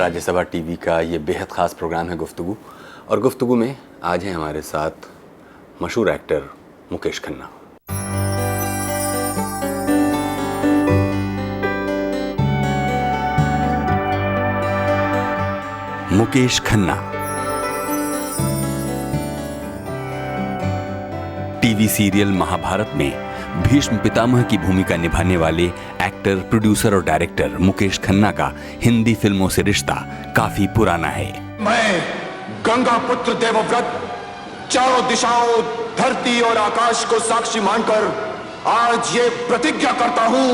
Rajya Sabha TV का ये बेहद ख़ास प्रोग्राम है गुफ्तगू। और गुफ्तगू में आज हैं हमारे साथ मशहूर actor Mukesh Khanna. Mukesh Khanna TV serial Mahabharat में भीष्म पितामह की भूमिका निभाने वाले एक्टर, प्रोड्यूसर और डायरेक्टर मुकेश खन्ना का हिंदी फिल्मों से रिश्ता काफी पुराना है। मैं गंगा पुत्र देवव्रत चारों दिशाओं, धरती और आकाश को साक्षी मानकर आज ये प्रतिज्ञा करता हूं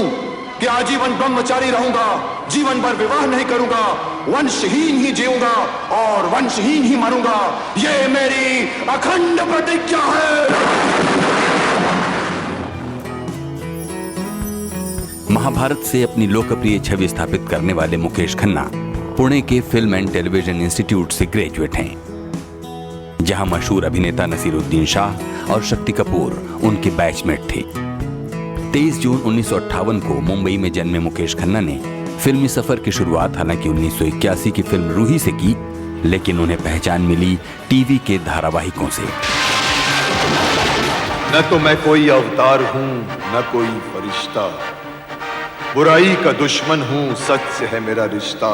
कि आजीवन ब्रह्मचारी रहूंगा, जीवन भर विवाह नहीं करूंगा, वंशहीन ही जीऊंगा और वंशहीन ही मरूंगा। ये मेरी अखंड प्रतिज्ञा है। महाभारत से अपनी लोकप्रिय छवि स्थापित करने वाले मुकेश खन्ना पुणे के फिल्म एंड टेलीविजन इंस्टीट्यूट से ग्रेजुएट हैं, जहां मशहूर अभिनेता नसीरुद्दीन शाह और शक्ति कपूर उनके बैचमेट थे। 23 जून 1958 को मुंबई में जन्मे मुकेश खन्ना ने फिल्मी सफर की शुरुआत हालांकि 1981 की फिल्म रूही से की, लेकिन उन्हें पहचान मिली टीवी के धारावाहिकों से। न तो मैं कोई अवतार हूं, न कोई फरिश्ता, बुराई का दुश्मन हूं, सच से है मेरा रिश्ता।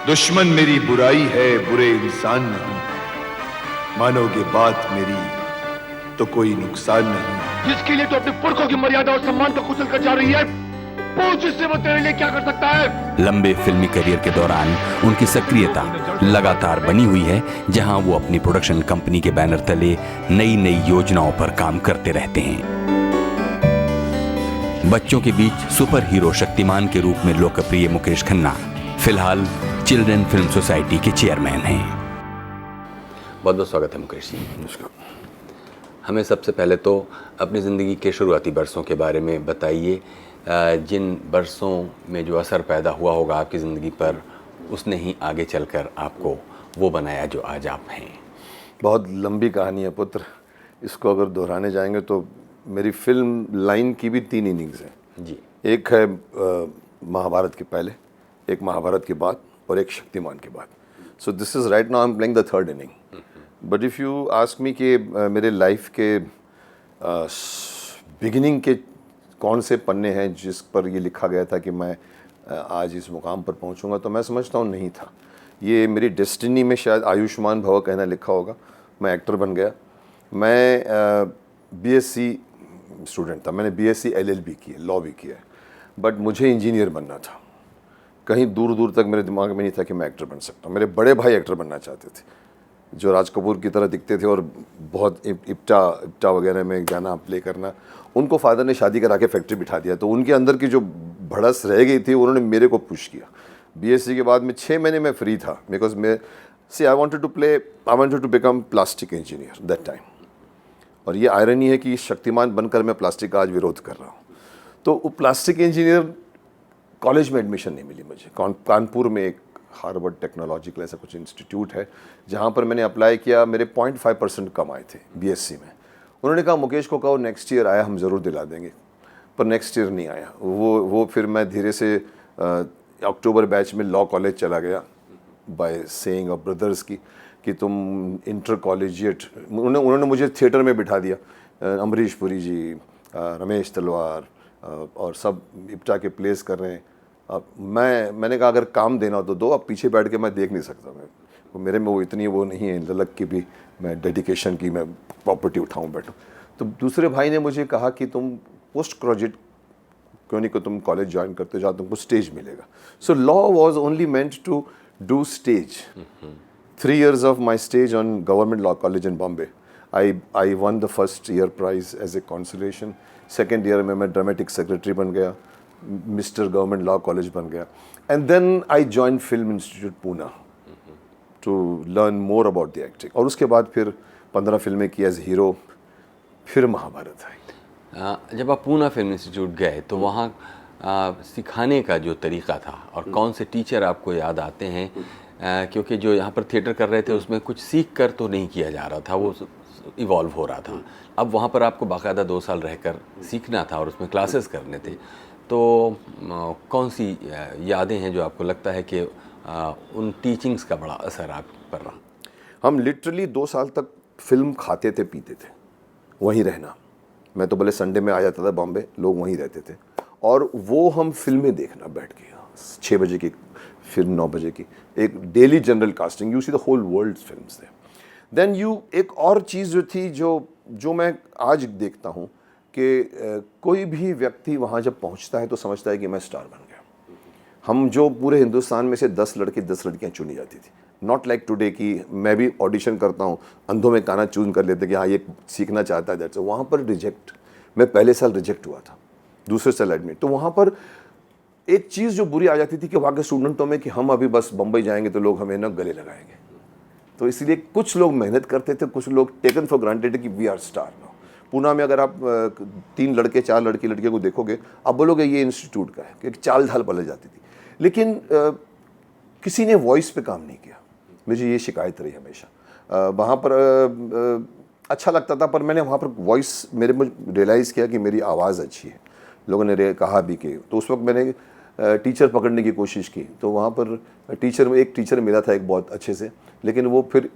दुश्मन मेरी बुराई है, बुरे इंसान नहीं। मानोगे बात मेरी तो कोई नुकसान नहीं। जिसके लिए तो अपने पुरखों की मर्यादा और सम्मान को कुचल कर जा रही है, पूछ इससे वो तेरे लिए क्या कर सकता है। लंबे फिल्मी करियर के दौरान उनकी सक्रियता लगातार बनी हुई है, जहां वो अपनी प्रोडक्शन कंपनी के बैनर तले नई नई योजनाओं पर काम करते रहते हैं। बच्चों के बीच सुपर हीरो शक्तिमान के रूप में लोकप्रिय मुकेश खन्ना फिलहाल चिल्ड्रन फिल्म सोसाइटी के चेयरमैन हैं। बहुत बहुत स्वागत है मुकेश जी। हमें सबसे पहले तो अपनी ज़िंदगी के शुरुआती बरसों के बारे में बताइए, जिन बरसों में जो असर पैदा हुआ होगा आपकी ज़िंदगी पर, उसने ही आगे चलकर आपको वो बनाया जो आज आप हैं। बहुत लंबी कहानी है पुत्र, इसको अगर दोहराने जाएंगे तो मेरी फिल्म लाइन की भी 3 इनिंग्स हैं जी। एक है महाभारत के पहले, एक महाभारत के बाद और एक शक्तिमान के बाद। So this is right now I am playing the third inning. But if you ask me कि मेरे लाइफ के बिगिनिंग के कौन से पन्ने हैं जिस पर ये लिखा गया था कि मैं आज इस मुकाम पर पहुंचूंगा, तो मैं समझता हूँ नहीं था। ये मेरी डेस्टिनी में शायद आयुष्मान भव कहना लिखा होगा। मैं एक्टर बन गया। मैं बीएससी स्टूडेंट था, मैंने बीएससी एलएलबी की है, लॉ भी किया है, बट मुझे इंजीनियर बनना था। कहीं दूर दूर तक मेरे दिमाग में नहीं था कि मैं एक्टर बन सकता हूँ। मेरे बड़े भाई एक्टर बनना चाहते थे, जो राज कपूर की तरह दिखते थे और बहुत इप्टा वगैरह में गाना प्ले करना। उनको फादर ने शादी करा के फैक्ट्री बिठा दिया, तो उनके अंदर की जो भड़स रह गई थी उन्होंने मेरे को पुश किया। बीएससी के बाद में 6 महीने में फ्री था, because I wanted to become plastic engineer that time. और ये आयरनी है कि शक्तिमान बनकर मैं प्लास्टिक का आज विरोध कर रहा हूँ। तो वो प्लास्टिक इंजीनियर कॉलेज में एडमिशन नहीं मिली मुझे। कानपुर में एक हार्वर्ड टेक्नोलॉजिकल ऐसा कुछ इंस्टीट्यूट है, जहाँ पर मैंने अप्लाई किया। मेरे 0.5% कम आए थे बीएससी में। उन्होंने कहा मुकेश को कहो नेक्स्ट ईयर आया, हम ज़रूर दिला देंगे, पर नेक्स्ट ईयर नहीं आया। वो फिर मैं धीरे से अक्टूबर बैच में लॉ कॉलेज चला गया बाय सेइंग ऑफ ब्रदर्स की कि तुम इंटर कॉलेजिएट। उन्होंने मुझे थिएटर में बिठा दिया। अमरीश पुरी जी, रमेश तलवार और सब इप्टा के प्लेस कर रहे हैं। अब मैंने कहा अगर काम देना तो दो, अब पीछे बैठ के मैं देख नहीं सकता। मेरे में वो इतनी वो नहीं है ललक की भी, मैं डेडिकेशन की मैं प्रॉपर्टी उठाऊँ बैठूँ। तो दूसरे भाई ने मुझे कहा कि तुम पोस्ट ग्रेजुएट क्यों नहीं, को तुम कॉलेज ज्वाइन करते जाओ, तुमको स्टेज मिलेगा। So law was only meant to do stage. 3 years of my stage on Government Law College in Bombay. I won the first year prize as a consolation. Second year में मैं dramatic secretary बन गया, mister government law college बन गया। And then I join film institute Poona to learn more about the acting. और उसके बाद फिर 15 फिल्में की एज हीरो, फिर महाभारत आई। जब आप पूना फिल्म इंस्टीट्यूट गए तो वहाँ सिखाने का जो तरीका था और कौन से टीचर आपको याद आते हैं, क्योंकि जो यहाँ पर थिएटर कर रहे थे उसमें कुछ सीख कर तो नहीं किया जा रहा था, वो इवॉल्व हो रहा था। अब वहाँ पर आपको बाकायदा 2 साल रहकर सीखना था और उसमें क्लासेस करने थे। तो कौन सी यादें हैं जो आपको लगता है कि उन टीचिंग्स का बड़ा असर आप पर रहा? हम लिटरली 2 साल तक फिल्म खाते थे, पीते थे, वहीं रहना। मैं तो भले संडे में आ जाता था बॉम्बे, लोग वहीं रहते थे, और वो हम फिल्में देखना बैठ के, 6 बजे की फिल्म, 9 बजे की, एक daily general casting, you see the whole world films थे। देन यू, एक और चीज़ जो थी, जो मैं आज देखता हूँ कि कोई भी व्यक्ति वहाँ जब पहुँचता है तो समझता है कि मैं स्टार बन गया। हम जो पूरे हिंदुस्तान में से 10 लड़के 10 लड़कियाँ चुनी जाती थी, नॉट लाइक टुडे कि मैं भी ऑडिशन करता हूँ, अंधों में काना चून कर लेते कि हाँ ये सीखना चाहता है, दैट्स। वहाँ पर रिजेक्ट, मैं पहले साल रिजेक्ट हुआ था, दूसरे साल एडमिट। तो वहाँ पर एक चीज़ जो बुरी आ जाती थी कि वहाँ के स्टूडेंटों में कि हम अभी बस बम्बई जाएंगे तो लोग हमें ना गले लगाएंगे। तो इसलिए कुछ लोग मेहनत करते थे, कुछ लोग टेकन फॉर ग्रांटेड कि we are star now. Poona में अगर आप 3 लड़के 4 लड़कियों को देखोगे, आप बोलोगे ये इंस्टीट्यूट का है, कि चाल ढाल बदल जाती थी। लेकिन किसी ने वॉइस पे काम नहीं किया, मुझे ये शिकायत रही हमेशा। वहाँ पर अच्छा लगता था, पर मैंने वहाँ पर वॉइस, मुझे रियलाइज़ किया कि मेरी आवाज़ अच्छी है, लोगों ने कहा भी कि। तो उस वक्त मैंने टीचर पकड़ने की कोशिश की, तो वहाँ पर एक टीचर मिला था एक बहुत अच्छे से, लेकिन वो फिर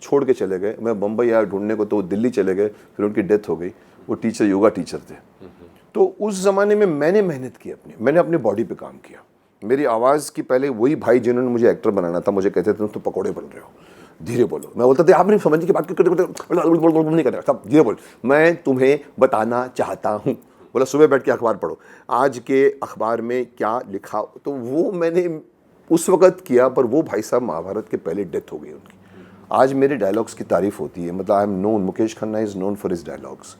छोड़ के चले गए। मैं बम्बई आया ढूंढने को, तो वो दिल्ली चले गए, फिर उनकी डेथ हो गई। वो टीचर योगा टीचर थे। तो उस ज़माने में मैंने मेहनत की, मैंने अपनी बॉडी पे काम किया। मेरी आवाज़ की पहले वही भाई जिन्होंने मुझे एक्टर बनाना था, मुझे कहते थे तुम तो पकौड़े बन रहे हो, धीरे बोलो। मैं बोलता था आप नहीं समझने की बात नहीं कर रहे, सब धीरे बोल, मैं तुम्हें बताना चाहता हूँ। बोला सुबह बैठ के अखबार पढ़ो, आज के अखबार में क्या लिखा। तो वो मैंने उस वक़्त किया, पर वो भाई साहब महाभारत के पहले डेथ हो गई उनकी। आज मेरे डायलॉग्स की तारीफ़ होती है, मतलब I am known, Mukesh Khanna is known for his dialogues.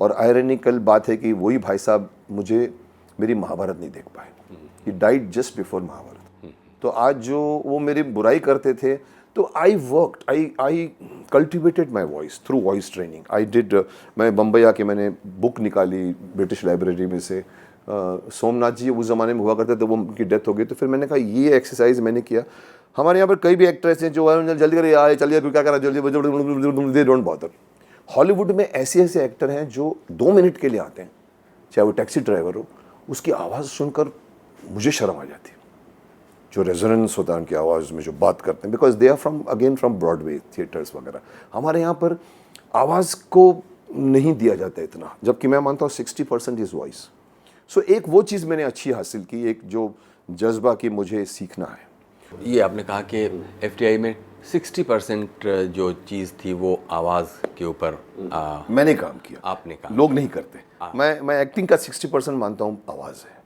और आयरनिकल बात है कि वही भाई साहब मुझे मेरी महाभारत नहीं देख पाए, he died just before Mahabharat. तो आज जो वो मेरी बुराई करते थे, तो I worked, I cultivated my voice through voice training. I did, मैं बम्बई आके मैंने बुक निकाली ब्रिटिश लाइब्रेरी में से। सोमनाथ जी उस ज़माने में हुआ करते थे, वो उनकी डेथ हो गई। तो फिर मैंने कहा ये एक्सरसाइज मैंने किया। हमारे यहाँ पर कई भी एक्ट्रेस हैं जो जल्दी करिए आए, चलिए क्या करा, जल्दी, दे डोंट बॉदर। हॉलीवुड में ऐसे एक्टर हैं जो 2 मिनट के लिए आते हैं, चाहे वो टैक्सी ड्राइवर हो, उसकी आवाज़ सुनकर मुझे शर्म आ जाती है, जो रेजोनेंस होता है उनकी आवाज़ में, जो बात करते हैं, because they are from Broadway theatres वगैरह। हमारे यहाँ पर आवाज़ को नहीं दिया जाता इतना, जबकि मैं मानता हूँ 60% इज़ वॉइस। सो एक वो चीज़ मैंने अच्छी हासिल की, एक जो जज्बा कि मुझे सीखना है। ये आपने कहा कि एफटीआई में 60% जो चीज़ थी वो आवाज़ के ऊपर मैंने काम किया, आपने कहा, लोग नहीं करते। मैं एक्टिंग का 60% मानता हूँ आवाज़ है।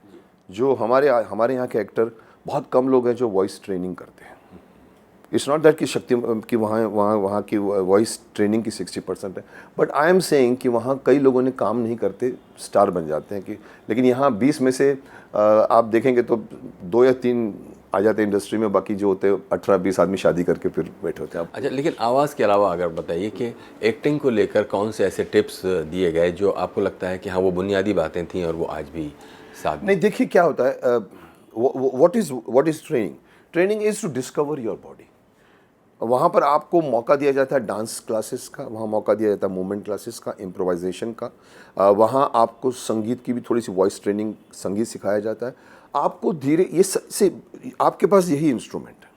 जो हमारे यहाँ के एक्टर बहुत कम लोग हैं जो वॉइस ट्रेनिंग करते हैं। इट्स नॉट दैट कि शक्ति कि वहाँ की वॉइस ट्रेनिंग की 60% है, बट आई एम सेइंग कि वहाँ कई लोगों ने काम नहीं करते, स्टार बन जाते हैं कि। लेकिन यहाँ 20 में से आप देखेंगे तो 2 या 3 आ जाते हैं इंडस्ट्री में, बाकी जो होते हैं 18-20 आदमी शादी करके फिर बैठे होते हैं। अच्छा, लेकिन आवाज़ के अलावा अगर बताइए कि एक्टिंग को लेकर कौन से ऐसे टिप्स दिए गए जो आपको लगता है कि हाँ वो बुनियादी बातें थीं और वो आज भी साथ? नहीं, देखिए क्या होता है, what is training? Training is to discover your body. वहाँ पर आपको मौका दिया जाता है डांस क्लासेस का, वहाँ मौका दिया जाता है मूवमेंट क्लासेस का, इम्प्रोवाइजेशन का। वहाँ आपको संगीत की भी थोड़ी सी वॉइस ट्रेनिंग, संगीत सिखाया जाता है आपको धीरे। ये से आपके पास यही इंस्ट्रूमेंट है,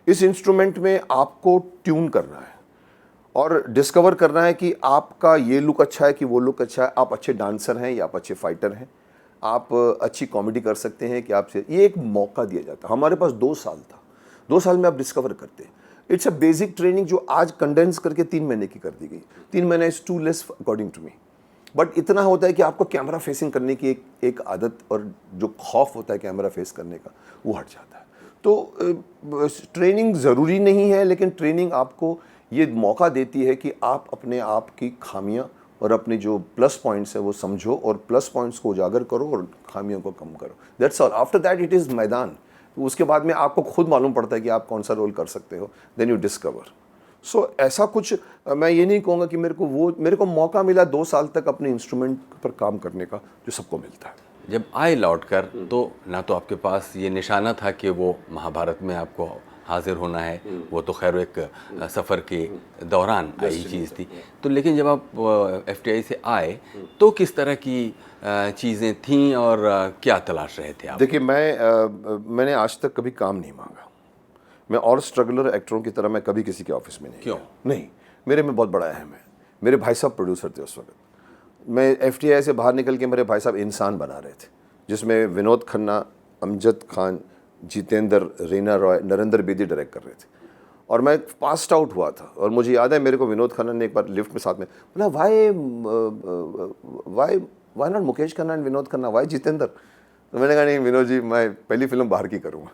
इस इंस्ट्रूमेंट में आपको ट्यून करना है और डिस्कवर करना है कि आपका ये लुक अच्छा है कि वो लुक अच्छा है, आप अच्छे डांसर हैं या आप अच्छे फाइटर हैं, आप अच्छी कॉमेडी कर सकते हैं कि आपसे। ये एक मौका दिया जाता है। हमारे पास 2 साल था, 2 साल में आप डिस्कवर करते हैं। इट्स अ बेसिक ट्रेनिंग जो आज कंडेंस करके 3 महीने की कर दी गई। 3 महीने is too less according to me, but इतना होता है कि आपको कैमरा फेसिंग करने की एक आदत और जो खौफ होता है कैमरा फेस करने का, वो हट जाता है। तो ट्रेनिंग ज़रूरी नहीं है, लेकिन ट्रेनिंग आपको ये मौका देती है कि आप अपने आप की खामियां और अपने जो प्लस पॉइंट्स है वो समझो और प्लस पॉइंट्स को उजागर करो और खामियों को कम करो। That's all. After that it is मैदान। उसके बाद में आपको खुद मालूम पड़ता है कि आप कौन सा रोल कर सकते हो, देन यू डिस्कवर। सो ऐसा कुछ मैं ये नहीं कहूँगा कि मेरे को मौका मिला 2 साल तक अपने इंस्ट्रूमेंट पर काम करने का, जो सबको मिलता है। जब आए लौट कर तो ना तो आपके पास ये निशाना था कि वो महाभारत में आपको हाजिर होना है, वो तो खैर एक सफ़र के दौरान आई चीज़ थी। तो लेकिन जब आप एफटीआई से आए तो किस तरह की चीज़ें थीं और क्या तलाश रहे थे आप? देखिए, मैंने आज तक कभी काम नहीं मांगा। मैं और स्ट्रगलर एक्टरों की तरह मैं कभी किसी के ऑफिस में नहीं क्यों? गया। नहीं, मेरे में बहुत बड़ा अहम है। मेरे भाई साहब प्रोड्यूसर थे उस वक्त। मैं FTI से बाहर निकल के मेरे भाई साहब इंसान बना रहे थे, जिसमें विनोद खन्ना, अमजद खान, जितेंद्र, रीना रॉय, नरेंद्र बेदी डायरेक्ट कर रहे थे और मैं पास्ड आउट हुआ था। और मुझे याद है मेरे को विनोद खन्ना ने एक बार लिफ्ट में साथ में बोला, why not Mukesh Khanna and Vinod Khanna, why Jitendra? तो मैंने कहा नहीं विनोद जी, मैं पहली फिल्म बाहर की करूँगा,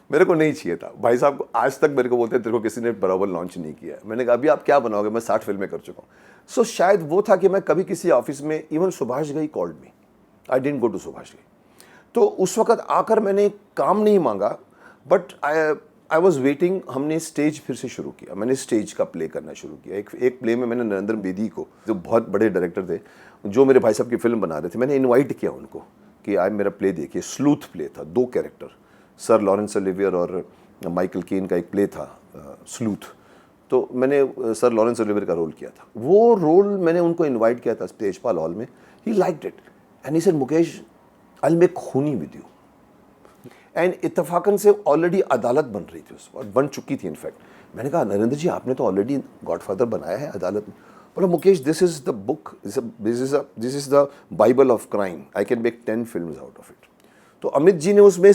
मेरे को नहीं चाहिए था। भाई साहब को आज तक मेरे को बोलते हैं तेरे को किसी ने बराबर लॉन्च नहीं किया है। मैंने कहा अभी आप क्या बनाओगे, मैं 60 फिल्में कर चुका हूँ। सो शायद वो था कि मैं कभी किसी ऑफिस में, even Subhash Ghai called me, I didn't go to Subhash Ghai. तो उस वक्त आकर मैंने काम नहीं मांगा, बट आई वॉज वेटिंग। हमने स्टेज फिर से शुरू किया, मैंने स्टेज का प्ले करना शुरू किया। एक प्ले में मैंने नरेंद्र बेदी को, जो बहुत बड़े डायरेक्टर थे, जो मेरे भाई साहब की फिल्म बना रहे थे, मैंने इन्वाइट किया उनको कि आप मेरा प्ले देखिए। स्लूथ प्ले था, 2 कैरेक्टर, सर लॉरेंस ओलिवियर और माइकल कीन का एक प्ले था स्लूथ। तो मैंने सर लॉरेंस ओलिवियर का रोल किया था। वो रोल मैंने उनको इनवाइट किया था तेजपाल हॉल में। He liked it and he said Mukesh I will make खूनी विद यू। एंड इत्तफाकन से ऑलरेडी अदालत बन रही थी उस वक्त, बन चुकी थी इनफैक्ट। मैंने कहा नरेंद्र जी आपने तो ऑलरेडी गॉडफादर बनाया है अदालत में। बोला Mukesh this is the book, this is the Bible of crime, I can make 10 films out of it. तो अमित जी ने उसमें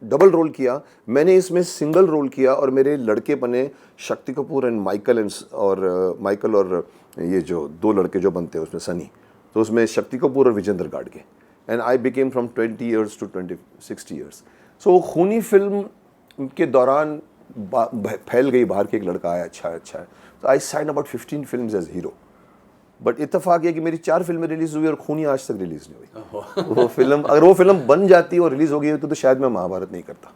डबल रोल किया, मैंने इसमें सिंगल रोल किया और मेरे लड़के बने शक्ति कपूर एंड माइकल और ये जो 2 लड़के जो बनते हैं उसमें सनी। तो उसमें शक्ति कपूर और Vijendra Gadge. And I became from 20 years to 60 years. So Khooni film के दौरान फैल गई बाहर के, एक लड़का आया अच्छा है। तो I sign about 15 films as hero. But इत्तेफाक ये कि मेरी 4 फिल्में रिलीज हुई और खूनी आज तक रिलीज नहीं हुई। वो फिल्म, अगर वो फिल्म बन जाती और रिलीज हो गई तो शायद मैं महाभारत नहीं करता,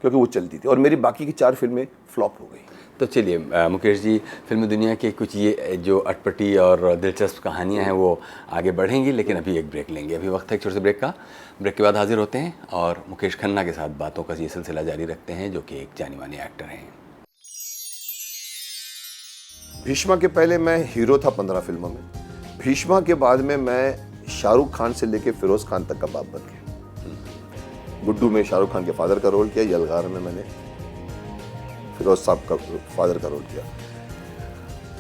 क्योंकि वो चलती थी। और मेरी बाकी की 4 फिल्में फ्लॉप हो गई। तो चलिए मुकेश जी, फिल्म दुनिया के कुछ ये जो अटपटी और दिलचस्प कहानियां हैं वो आगे बढ़ेंगी, लेकिन अभी एक ब्रेक लेंगे। अभी वक्त है एक छोटे से ब्रेक का। ब्रेक के बाद हाजिर होते हैं और मुकेश खन्ना के साथ बातों का ये सिलसिला जारी रखते हैं, जो कि एक जानी मानी एक्टर हैं। भीष्मा के पहले मैं हीरो था 15 फिल्मों में। भीष्मा के बाद में मैं शाहरुख खान से लेके फिरोज खान तक का बाप बन गया। गुड्डू में शाहरुख खान के फादर का रोल किया, यलगार में मैंने फिरोज साहब का फादर का रोल किया।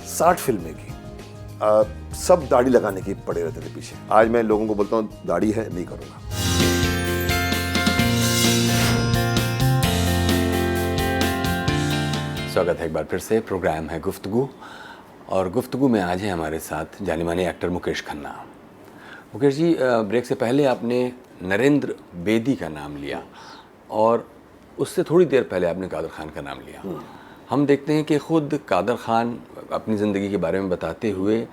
60 फिल्में की, सब दाढ़ी लगाने की पड़े रहते थे पीछे। आज मैं लोगों को बोलता हूँ दाढ़ी है नहीं करूँगा। स्वागत है एक बार फिर से। प्रोग्राम है गुफ्तगू, और गुफ्तगू में आज है हमारे साथ जानी मानी एक्टर मुकेश खन्ना। मुकेश जी, ब्रेक से पहले आपने नरेंद्र बेदी का नाम लिया और उससे थोड़ी देर पहले आपने कादर खान का नाम लिया। हम देखते हैं कि ख़ुद कादर खान अपनी ज़िंदगी के बारे में बताते हुए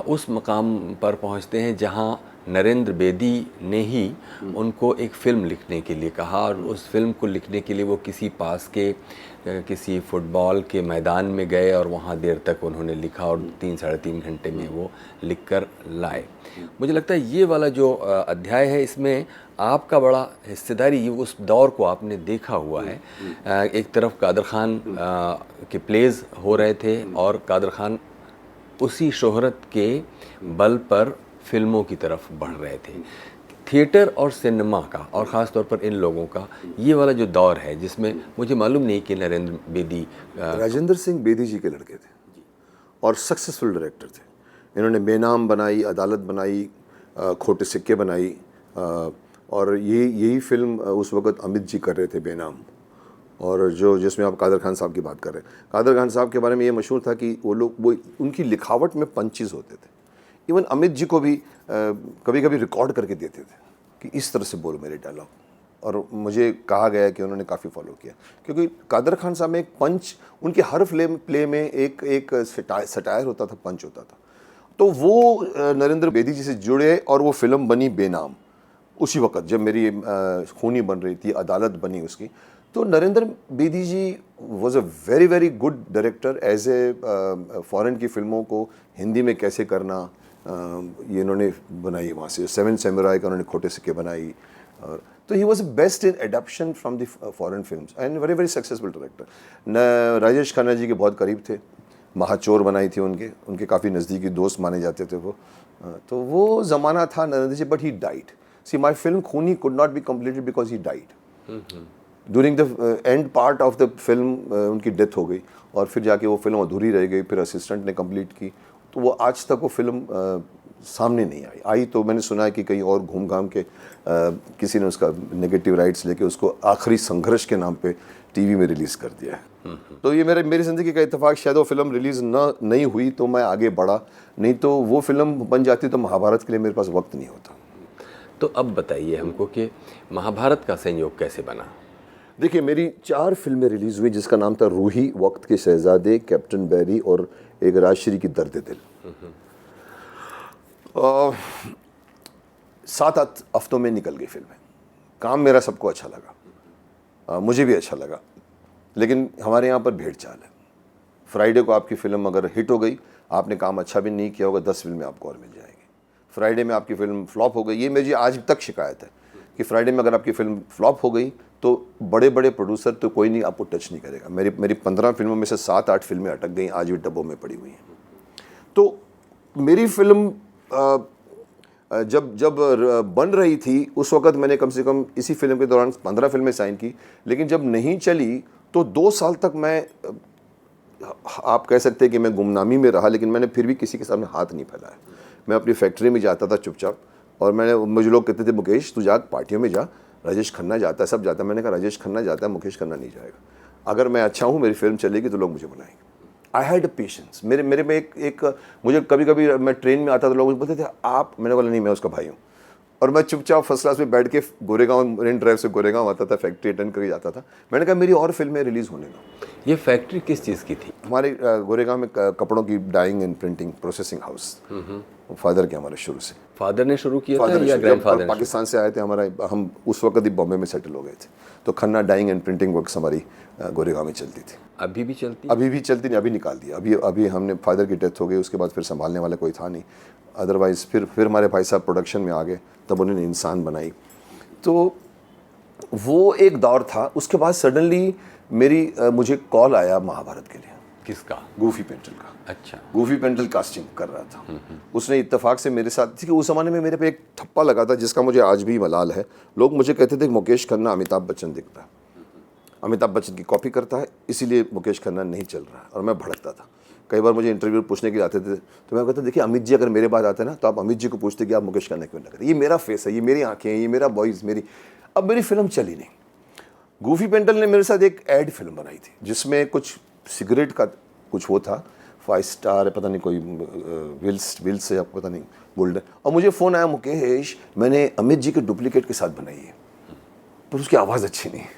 उस मकाम पर पहुंचते हैं जहां नरेंद्र बेदी ने ही उनको एक फ़िल्म लिखने के लिए कहा, और उस फिल्म को लिखने के लिए वो किसी पास के किसी फुटबॉल के मैदान में गए और वहाँ देर तक उन्होंने लिखा और 3-3.5 घंटे में वो लिख कर लाए। मुझे लगता है ये वाला जो अध्याय है, इसमें आपका बड़ा हिस्सेदारी, उस दौर को आपने देखा हुआ है। एक तरफ कादर खान के प्लेज़ हो रहे थे और कादर खान उसी शोहरत के बल पर फिल्मों की तरफ बढ़ रहे थे। थिएटर और सिनेमा का, और ख़ास तौर पर इन लोगों का ये वाला जो दौर है, जिसमें मुझे मालूम नहीं कि नरेंद्र बेदी राजेंद्र सिंह बेदी जी के लड़के थे और सक्सेसफुल डायरेक्टर थे। इन्होंने बेनाम बनाई, अदालत बनाई, खोटे सिक्के बनाई, और यही फिल्म उस वक़्त अमित जी कर रहे थे, बेनाम। और जिसमें आप कादर खान साहब की बात कर रहे हैं, कादर खान साहब के बारे में ये मशहूर था कि वो उनकी लिखावट में पंचेस होते थे। इवन अमित जी को भी कभी कभी रिकॉर्ड करके देते थे कि इस तरह से बोलो मेरे डायलॉग, और मुझे कहा गया कि उन्होंने काफ़ी फॉलो किया, क्योंकि कादर खान साहब में एक पंच, उनके हर प्ले में एक सटायर होता था, पंच होता था। तो वो नरेंद्र बेदी जी से जुड़े और वो फिल्म बनी बेनाम उसी वक्त जब मेरी खूनी बन रही थी, अदालत बनी उसकी। तो Narendra Bedi ji was a very very good director. As a foreign की फिल्मों को हिंदी में कैसे करना, ये इन्होंने बनाई। वहाँ से 7 सैमुराई का उन्होंने खोटे सिक्के बनाई, और तो he was best in adaption from the foreign films and very very successful director. Rajesh Khanna ji के बहुत करीब थे, महाचोर बनाई थी उनके काफ़ी नज़दीकी दोस्त माने जाते थे वो। तो वो ज़माना था Narendra ji, but he died. See my film Khooni could not be completed because he died. During the end part of the film उनकी डेथ हो गई और फिर जाके वो फिल्म अधूरी रह गई, फिर असिस्टेंट ने कंप्लीट की, तो वो आज तक वो फिल्म सामने नहीं आई तो मैंने सुना है कि कहीं और घूम घाम के किसी ने उसका नेगेटिव राइट्स लेके उसको आखिरी संघर्ष के नाम पे टीवी में रिलीज़ कर दिया है। तो ये मेरी ज़िंदगी का इत्तेफाक, शायद वो फिल्म रिलीज़ नहीं हुई तो मैं आगे बढ़ा, नहीं तो वो फिल्म बन जाती तो महाभारत के लिए मेरे पास वक्त नहीं होता। तो अब बताइए हमको कि महाभारत का संयोग कैसे बना? देखिए, मेरी 4 फिल्में रिलीज़ हुई जिसका नाम था रूही, वक्त के शहजादे, कैप्टन बैरी और एक राजश्री की दर्द दिल। 7-8 हफ्तों में निकल गई फिल्में। काम मेरा सबको अच्छा लगा, मुझे भी अच्छा लगा, लेकिन हमारे यहाँ पर भेड़ चाल है। फ्राइडे को आपकी फ़िल्म अगर हिट हो गई, आपने काम अच्छा भी नहीं किया होगा, 10 फिल्में आपको और मिल जाएंगी। फ्राइडे में आपकी फ़िल्म फ्लॉप हो गई, ये मेरी आज तक शिकायत है कि फ्राइडे में अगर आपकी फ़िल्म फ्लॉप हो गई तो बड़े बड़े प्रोड्यूसर तो कोई नहीं आपको टच नहीं करेगा। मेरी 15 फिल्मों में से 7-8 फिल्में अटक गई, आज भी डब्बों में पड़ी हुई हैं। तो मेरी फिल्म जब बन रही थी उस वक्त मैंने कम से कम इसी फिल्म के दौरान 15 फिल्में साइन की, लेकिन जब नहीं चली तो 2 साल तक मैं, आप कह सकते हैं कि मैं गुमनामी में रहा, लेकिन मैंने फिर भी किसी के सामने हाथ नहीं फैलाया। मैं अपनी फैक्ट्री में जाता था चुपचाप, और मुझे लोग कहते थे मुकेश तू जा पार्टियों में जा, राजेश खन्ना जाता है, सब जाता है। मैंने कहा राजेश खन्ना जाता है, मुकेश खन्ना नहीं जाएगा। अगर मैं अच्छा हूँ, मेरी फिल्म चलेगी तो लोग मुझे बुलाएंगे। I had a patience. मेरे में एक मुझे कभी कभी मैं ट्रेन में आता तो लोग मुझे बोलते थे आप, मैंने बोला नहीं मैं उसका भाई हूँ, और मैं चुपचाप फर्स्ट क्लास में बैठ के गोरेगांव, मरीन ड्राइव से गोरेगांव आता था, फैक्ट्री अटेंड करके जाता था। मैंने कहा मेरी और फिल्में रिलीज़ होने दो। ये फैक्ट्री किस चीज़ की थी? हमारे गोरेगांव में कपड़ों की dyeing and printing processing house, father के हमारे शुरू से। फादर ने शुरू किया था फादर या ग्रैंडफादर? पाकिस्तान से आए थे, हम उस वक्त ही बॉम्बे में सेटल हो गए थे, तो Khanna dyeing and printing works हमारी गोरेगांव में चलती थी। अभी भी चलती? अभी भी चलती नहीं, अभी निकाल दिया। अभी हमने, फादर की डेथ हो गई, उसके बाद फिर संभालने वाला कोई था नहीं। अदरवाइज़ फिर हमारे भाई साहब प्रोडक्शन में आ गए, तब उन्होंने इंसान बनाई। तो वो एक दौर था। उसके बाद सडनली मुझे कॉल आया महाभारत के लिए। किसका? गूफी पेंटल का। अच्छा। गूफी पेंटल कास्टिंग कर रहा था। उसने इत्तेफाक से मेरे साथ, क्योंकि उस ज़माने में मेरे पे एक ठप्पा लगा था जिसका मुझे आज भी मलाल है। लोग मुझे कहते थे मुकेश खन्ना अमिताभ बच्चन दिखता है, अमिताभ बच्चन की कॉपी करता है, इसीलिए मुकेश खन्ना नहीं चल रहा है। और मैं भड़कता था। कई बार मुझे इंटरव्यू पूछने के लिए आते थे तो मैं कहता देखिए अमित जी अगर मेरे बाद आते ना तो आप अमित जी को पूछते कि आप मुकेश खन्ना क्यों ना करें, ये मेरा फेस है, ये मेरी आंखें हैं, ये मेरा वॉइस, अब मेरी फिल्म चली नहीं। गूफी पेंटल ने मेरे साथ एक एड फिल्म बनाई थी जिसमें कुछ सिगरेट का कुछ वो था, 5 स्टार पता नहीं कोई विल्स से आपको पता नहीं गोल्डन, और मुझे फ़ोन आया मुकेश मैंने अमित जी के डुप्लीकेट के साथ बनाई है पर उसकी आवाज़ अच्छी नहीं है,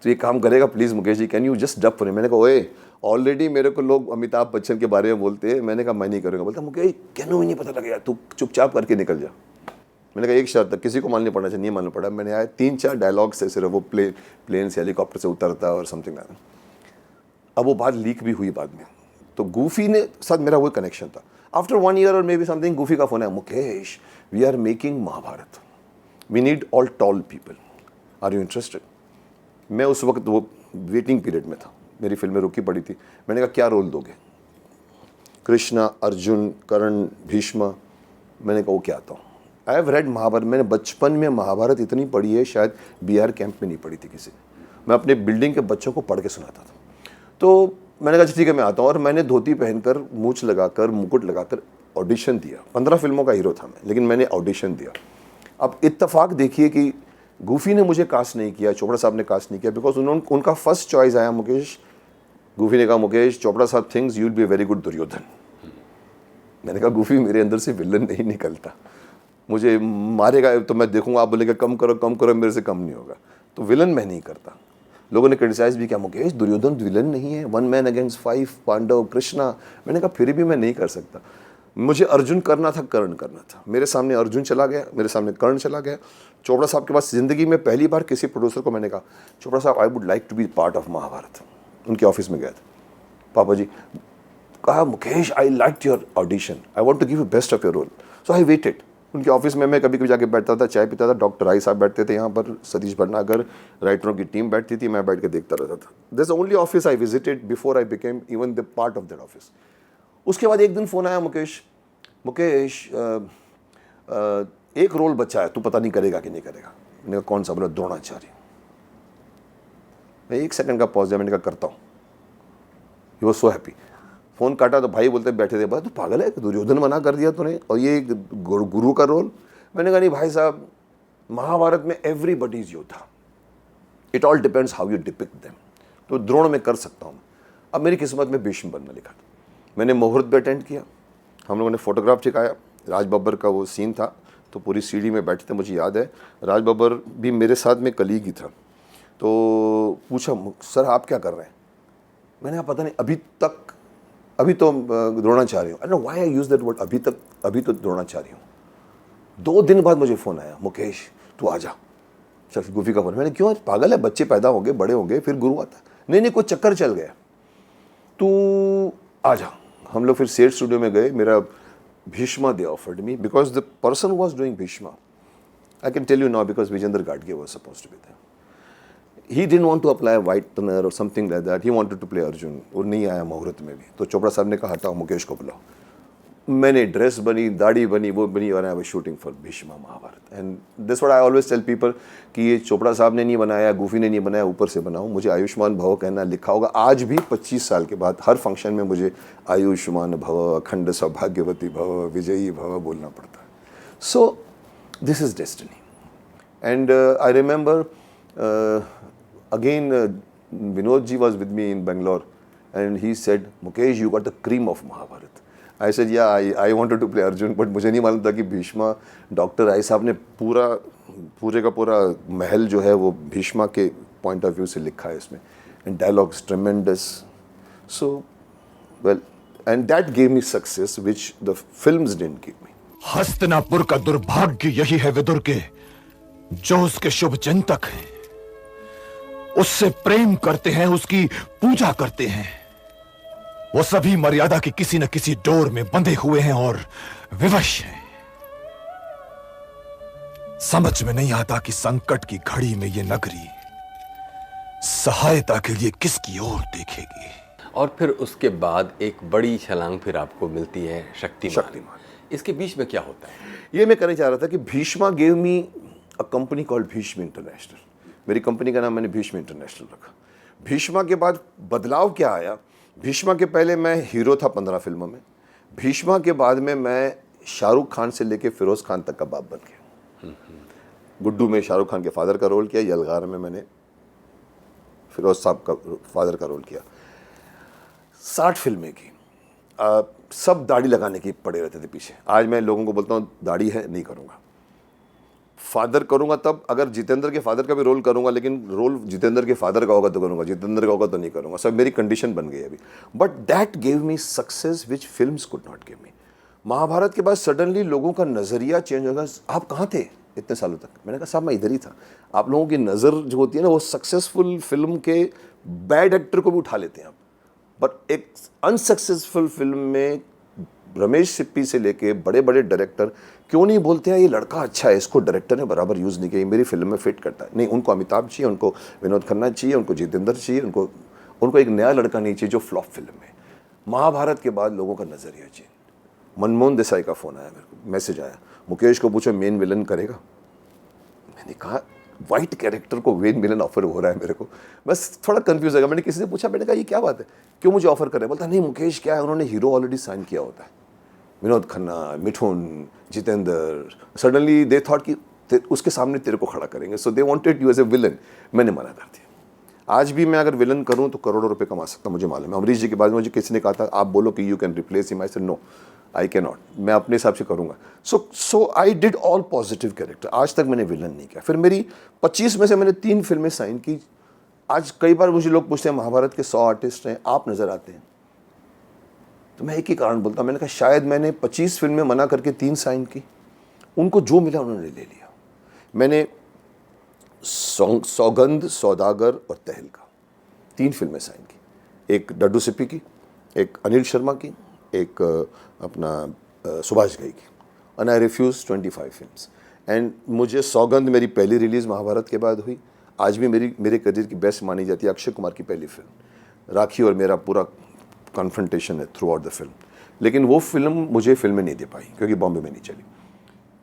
तो ये काम करेगा please Mukesh ji, can you just dub for me. मैंने कहा ओए ऑलरेडी मेरे को लोग अमिताभ बच्चन के बारे में बोलते हैं। मैंने कहा मैं नहीं करूँगा। बोलता मुकेश कहने में नहीं पता लगेगा, तू चुपचाप करके निकल जा। मैंने कहा एक शर्त तक किसी को माननी पड़ना चाहिए, नहीं मानना पड़ा। मैंने आया 3-4 डायलॉग से सिर्फ वो प्लेन से हेलीकॉप्टर से उतरता और समथिंग। अब वो बात लीक भी हुई बाद में, तो गूफी ने साथ मेरा वो कनेक्शन था। आफ्टर 1 ईयर और मे बी समथिंग गूफी का फ़ोन है, Mukesh we are making Mahabharat, we need all tall people, are you interested. मैं उस वक्त वो वेटिंग पीरियड में था, मेरी फिल्में रुकी पड़ी थी। मैंने कहा क्या रोल दोगे? कृष्णा, अर्जुन, कर्ण, भीष्म। मैंने कहा वो क्या आता हूँ। I have read Mahabharat. मैंने बचपन में महाभारत इतनी पढ़ी है शायद बिहार कैंप में नहीं पढ़ी थी किसी ने। मैं अपने बिल्डिंग के बच्चों को पढ़ के सुनाता था। तो मैंने कहा ठीक है मैं आता हूँ, और मैंने धोती पहनकर, मूछ लगाकर, मुकुट लगाकर ऑडिशन दिया। 15 फिल्मों का हीरो था मैं, लेकिन मैंने ऑडिशन दिया। अब इत्तेफाक देखिए कि गूफी ने मुझे कास्ट नहीं किया, चोपड़ा साहब ने कास्ट नहीं किया, बिकॉज उनका फर्स्ट चॉइस आया मुकेश। गूफी ने कहा मुकेश चोपड़ा साहब things you will be very good Duryodhan. मैंने कहा गूफी मेरे अंदर से विलन नहीं निकलता, मुझे मारेगा तो मैं देखूंगा, आप बोलेगा कम करो, मेरे से कम नहीं होगा, तो विलन मैं नहीं करता। लोगों ने क्रिटिसाइज भी किया मुकेश दुर्योधन विलन नहीं है, 1 मैन अगेंस्ट 5 पांडव कृष्णा। मैंने कहा फिर भी मैं नहीं कर सकता। मुझे अर्जुन करना था, कर्ण करना था। मेरे सामने अर्जुन चला गया, मेरे सामने कर्ण चला गया। चोपड़ा साहब के पास ज़िंदगी में पहली बार किसी प्रोड्यूसर को मैंने कहा चोपड़ा साहब I would like to be part of Mahabharat. उनके ऑफिस में गया था, पापा जी कहा Mukesh I like your audition, I want to give you best of your role. So I waited. उनके ऑफिस में मैं कभी कभी जाके बैठता था, चाय पीता था। डॉक्टर राय साहब बैठते थे यहाँ पर, सतीश भटनागर, राइटरों की टीम बैठती थी, मैं बैठ के देखता रहता था। This only office I visited before I became even the part of that office. उसके बाद एक दिन फ़ोन आया मुकेश एक रोल बचा है, तू पता नहीं करेगा कि नहीं करेगा। मैंने कहा कौन सा? बोला द्रोणाचार्य। मैं 1 सेकंड का पॉज दिया, मैंने कहा करता हूँ। He was so happy. Phone काटा तो भाई बोलते बैठे थे, बोला तू पागल है, दुर्योधन मना कर दिया तूने और ये गुरु का रोल। मैंने कहा नहीं भाई साहब, महाभारत में एवरीबडी इज योद्धा, it all depends how you depict them. तो द्रोण में कर सकता हूँ। अब मेरी किस्मत में भीष्म बनना लिखा था। मैंने मुहूर्त भी अटेंड किया, हम लोगों ने फोटोग्राफ चिकाया, राज बब्बर का वो सीन था तो पूरी सीढ़ी में बैठे थे, मुझे याद है राज बब्बर भी मेरे साथ में कलीग ही था। तो पूछा सर आप क्या कर रहे हैं, मैंने कहा पता नहीं अभी तो द्रोणाचार्य हूँ। अरे why I use that word, अभी तो द्रोणाचार्य हूँ। 2 दिन बाद मुझे फ़ोन आया, मुकेश तू आ जा, चल गुफी का फ़ोन। मैंने क्यों, पागल है, बच्चे पैदा होंगे बड़े होंगे फिर गुरु आता। नहीं कोई चक्कर चल गया, तू आ जा। हम लोग फिर सेठ स्टूडियो में गए। मेरा Bhishma they offered me because the person was doing Bhishma, I can tell you now, because Vijendra Gadge was supposed to be there. He didn't want to apply whitener और something like that, he wanted to play Arjun. और नहीं आया मुहूर्त में भी, तो चोपड़ा साहब ने कहा हटाओ मुकेश को बुलाओ। मैंने ड्रेस बनी, दाढ़ी बनी, वो बनी, और I was shooting for Bhishma Mahabharat. And this what I always tell people कि ये चोपड़ा साहब ने नहीं बनाया, गूफी ने नहीं बनाया, ऊपर से बना हूँ। मुझे आयुष्मान भव कहना लिखा होगा आज भी 25 साल के बाद हर फंक्शन में मुझे आयुष्मान भव, अखंड सौभाग्यवती भव, विजयी भव बोलना पड़ता है। So this is destiny. And I remember again Vinod ji was with me in Bangalore and he said Mukesh you got the cream of Mahabharat. I said yeah I wanted to play Arjun but मुझे नहीं मालूम था कि Bheeshma doctor राय साहब ने पूरे का पूरा महल जो है वो भीष्मा के पॉइंट ऑफ व्यू से लिखा है इसमें, and dialogues tremendous. So well and that gave me success which the films didn't give me. Hastinapur का दुर्भाग्य यही है विदुर के, जो उसके शुभ चिंतक हैं, उससे प्रेम करते हैं, उसकी पूजा करते हैं। वो सभी मर्यादा की किसी न किसी डोर में बंधे हुए हैं और विवश हैं। समझ में नहीं आता कि संकट की घड़ी में ये नगरी सहायता के लिए किसकी ओर देखेगी। और फिर उसके बाद एक बड़ी छलांग फिर आपको मिलती है शक्तिमान। इसके बीच में क्या होता है? ये मैं कहना चाह रहा था कि Bheeshma gave me a company called Bhishma international. मेरी कंपनी का नाम मैंने भीष्म इंटरनेशनल रखा। भीष्मा के बाद बदलाव क्या आया? भीष्मा के पहले मैं हीरो था 15 फिल्मों में। भीष्मा के बाद में मैं शाहरुख खान से लेके फिरोज खान तक का बाप बन गया। गुड्डू में शाहरुख खान के फादर का रोल किया, यलगार में मैंने फिरोज साहब का फादर का रोल किया। 60 फिल्में की, सब दाढ़ी लगाने की पड़े रहते थे पीछे। आज मैं लोगों को बोलता हूँ दाढ़ी है नहीं करूँगा, फादर करूँगा तब, अगर जितेंद्र के फादर का भी रोल करूँगा लेकिन रोल जितेंद्र के फादर का होगा तो करूँगा, जितेंद्र का होगा तो नहीं करूँगा। सब मेरी कंडीशन बन गई अभी। But that gave me success which films could not give me. Mahabharat के बाद सडनली लोगों का नज़रिया चेंज हो गया। आप कहाँ थे इतने सालों तक? मैंने कहा साहब मैं इधर ही था। आप लोगों की नज़र जो होती है ना वो सक्सेसफुल फिल्म के बैड एक्टर को भी उठा लेते हैं आप, बट एक अनसक्सेसफुल फिल्म में रमेश सिप्पी से लेके बड़े बड़े डायरेक्टर क्यों नहीं बोलते हैं ये लड़का अच्छा है, इसको डायरेक्टर ने बराबर यूज़ नहीं किया, मेरी फिल्म में फिट करता है। नहीं, उनको अमिताभ चाहिए, उनको विनोद खन्ना चाहिए, उनको जितेंद्र चाहिए, उनको एक नया लड़का नहीं चाहिए जो फ्लॉप फिल्म है। महाभारत के बाद लोगों का नज़रिया चेंज। मनमोहन देसाई का फ़ोन आया मेरे को, मैसेज आया, मुकेश को पूछो मेन विलन करेगा। मैंने कहा वाइट कैरेक्टर को मेन विलन ऑफर हो रहा है मेरे को। बस थोड़ा कंफ्यूज हो गया। मैंने किसी से पूछा, मैंने कहा ये क्या बात है, क्यों मुझे ऑफर कर रहे हैं? बोलता नहीं मुकेश क्या है, उन्होंने हीरो ऑलरेडी साइन किया होता है, Vinod Khanna, Mithun, Jitendra. Suddenly they thought कि उसके सामने तेरे को खड़ा करेंगे, so they wanted you as a villain. मैंने मना कर दिया। आज भी मैं अगर विलन करूं तो करोड़ों रुपए कमा सकता, मुझे मालूम है। अमरीश जी के बाद मुझे किसी ने कहा था आप बोलो कि you can replace him, I said no I cannot नॉट, मैं अपने हिसाब से करूंगा। So I did all positive character. आज तक मैंने विलन नहीं किया। फिर मेरी 25 में से मैंने 3 फिल्में साइन की। आज कई बार मुझे लोग पूछते हैं महाभारत के 100 आर्टिस्ट हैं, आप नज़र आते हैं, तो मैं एक ही कारण बोलता हूँ, मैंने कहा शायद मैंने 25 फिल्में मना करके 3 साइन की, उनको जो मिला उन्होंने ले लिया। मैंने सौगंध, सौदागर और तहलका 3 फिल्में साइन की, एक डड्डू सिप्पी की, एक अनिल शर्मा की, एक अपना सुभाष घई की। And I refuse 25 films. And मुझे सौगंध मेरी पहली रिलीज़ महाभारत के बाद हुई, आज भी मेरे करियर की बेस्ट मानी जाती है। अक्षय कुमार की पहली फिल्म, राखी और मेरा पूरा कन्फ्रंटेशन है थ्रू आउट द फिल्म, लेकिन वो फिल्म मुझे फिल्में नहीं दे पाई क्योंकि बॉम्बे में नहीं चली।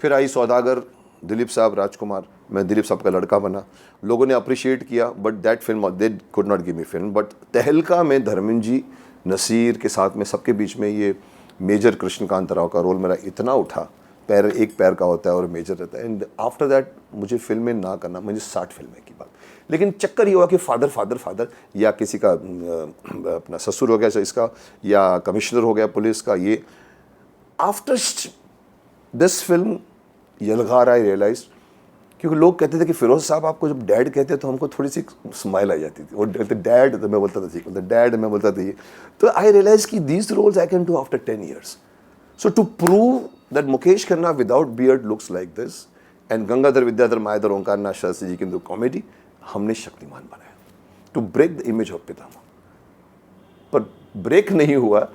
फिर आई सौदागर, दिलीप साहब राजकुमार, मैं दिलीप साहब का लड़का बना, लोगों ने अप्रिशिएट किया, but that film they could not give me film. But तहलका में धर्मेंद्र जी, नसीर के साथ में सबके बीच में ये मेजर कृष्णकांत राव का रोल मेरा इतना उठा, पैर एक पैर का होता है और मेजर रहता है, एंड आफ्टर दैट मुझे फिल्में ना करना, मुझे 60 फिल्में की बात। लेकिन चक्कर ये हुआ कि फादर फादर फादर, या किसी का अपना ससुर हो गया इसका, या कमिश्नर हो गया पुलिस का, ये after this film Yalgaar I realise, क्योंकि लोग कहते थे कि फिरोज साहब आपको जब डैड कहते तो हमको थोड़ी सी स्माइल आ जाती थी, वो कहते डैड, तो मैं बोलता था ठीक, डैड मैं बोलता था ये, तो आई रियलाइज कि these roles I can do after 10 years। So to prove that Mukesh Khanna without beard looks like this, and Gangadhar Vidyadhar Mayadhar Omkar Nath Shastri ji की दो कॉमेडी, हमने शक्तिमान बनाया to break the image of Pitamah. पर ब्रेक नहीं हुआ,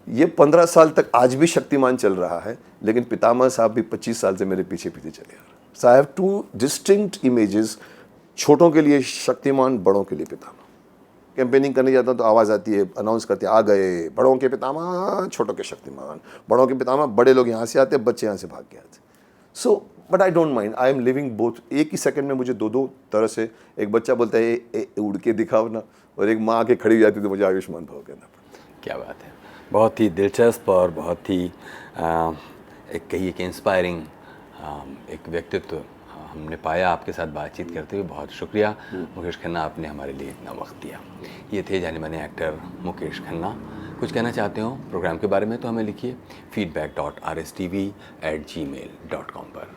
ये 15 साल तक आज भी शक्तिमान चल रहा है, लेकिन पितामह साहब भी 25 साल से मेरे पीछे पीछे चले आ रहे हैं। सो आई हैव 2 डिस्टिंक्ट इमेजेस, छोटों के लिए शक्तिमान, बड़ों के लिए पितामह। कैंपेनिंग करने जाता हूँ तो आवाज़ आती है, अनाउंस करते हैं, आ गए बड़ों के पितामह, छोटों के शक्तिमान। बड़ों के पितामह, बड़े लोग यहाँ से आते हैं, बच्चे यहाँ से भाग के आते। So but I don't mind, I am living both. एक ही सेकंड में मुझे 2 तरह से, एक बच्चा बोलता है उड़ के दिखाओ ना, और एक माँ आके खड़ी हो जाती तो मुझे आयुष्मान भव कहना पड़ता। क्या बात है, बहुत ही दिलचस्प और बहुत ही एक कहिए कि इंस्पायरिंग एक व्यक्तित्व हमने पाया आपके साथ बातचीत करते हुए। बहुत शुक्रिया मुकेश खन्ना, आपने हमारे लिए इतना वक्त दिया। ये थे जाने माने एक्टर मुकेश खन्ना। कुछ कहना चाहते हो प्रोग्राम के बारे में तो हमें लिखिए feedback.rstv@gmail.com पर।